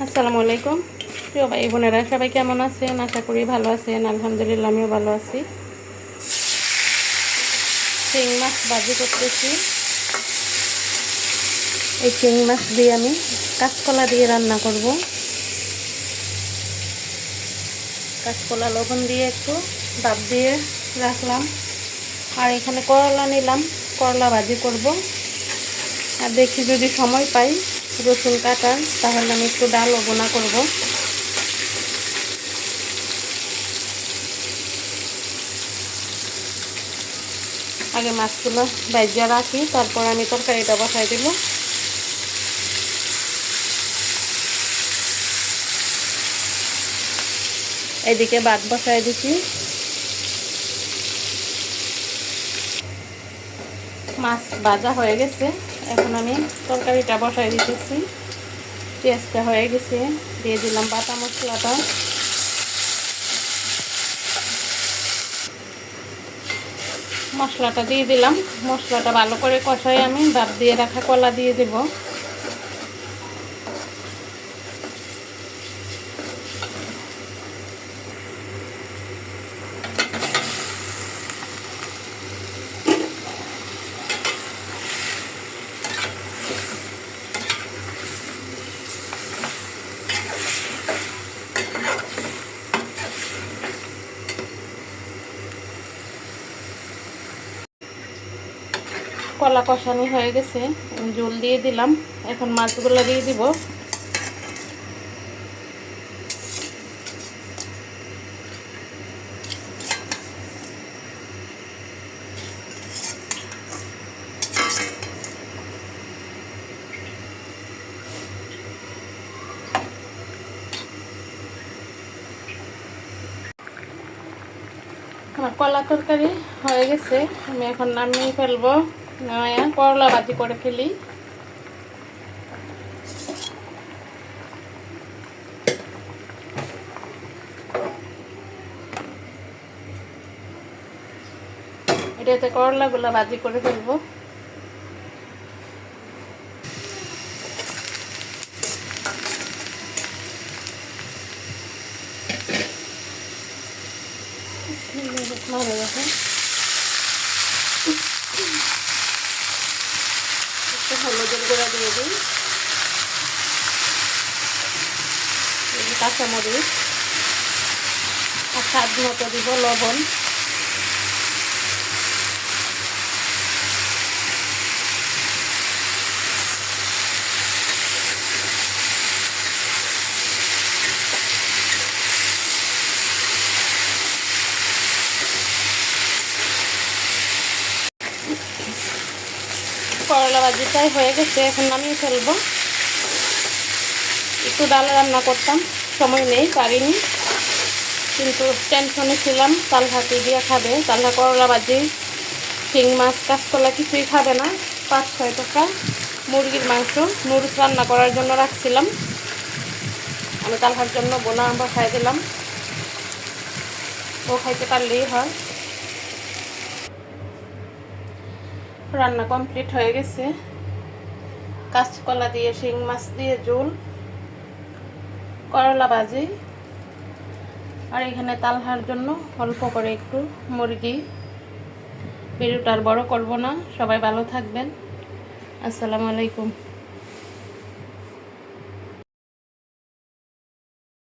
আসসালামু আলাইকুম প্রিয় ভাই বোনেরা, সবাই কেমন আছেন? আশা করি ভালো আছেন। আলহামদুলিল্লাহ আমিও ভালো আছি। চিংড়ি মাছ ভাজি করতেছি। এই চিংড়ি মাছ দিয়ে আমি কাঁচকলা দিয়ে রান্না করব। কাঁচকলা লবণ দিয়ে একটু ভাপ দিয়ে রাখলাম। আর এখানে করলা নিলাম, করলা ভাজি করব। আর দেখি যদি সময় পাই রসুন কাটার, তাহলে আমি একটু ডাল বোনা করব। আগে মাছগুলো ভাজা রাখি, তারপর আমি তরকারিটা বসাই দেব। এদিকে ভাত বসাই দিছি। মাছ ভাজা হয়ে গেছে, এখন আমি তরকারিটা বসাই দিতেছি। পেঁয়াজটা হয়ে গেছে, দিয়ে দিলাম বাটা মশলাটা। মশলাটা দিয়ে দিলাম। মশলাটা ভালো করে কষাই আমি ভাপ দিয়ে রাখা কলা দিয়ে দেব। কলা কষানি হয়ে গেছে, ঝোল দিয়ে দিলাম। এখন মাছগুলো দিয়ে দিব। আমার কলা তরকারি হয়ে গেছে, আমি এখন নামিয়ে ফেলবো। নামিয়ে করলা ভাজি করে ফেলি। এটাতে করলাগুলো ভাজি করে ফেলবো। একটু হলুদের গুঁড়া দিয়ে দিই, কাঁচামরিচ আর স্বাদ মতো দিব লবণ। করলা ভাজিটাই হয়ে গেছে, এখন নামিয়ে ফেলবো। একটু ডাল রান্না করতাম, সময় নেই, পারিনি। কিন্তু টেনশনে ছিলাম, তালহাটি দিয়ে খাবে। তালহা করলা ভাজি, শিং মাছ, কাঁচকলা কিছুই খাবে না। 5-6 টাকা মুরগির মাংস নুডলস রান্না করার জন্য রাখছিলাম। আমি তালহার জন্য বোনা বসাই দিলাম, ও খাইতে পারলেই হয়। রান্না কমপ্লিট হয়ে গেছে। কাঁচকলা দিয়ে শিং মাছ দিয়ে ঝোল, করলা ভাজি, আর এখানে তালহার জন্য অল্প করে একটু মুরগি। ভিডিওটা আর বড় করব না। সবাই ভালো থাকবেন। আসসালামু আলাইকুম।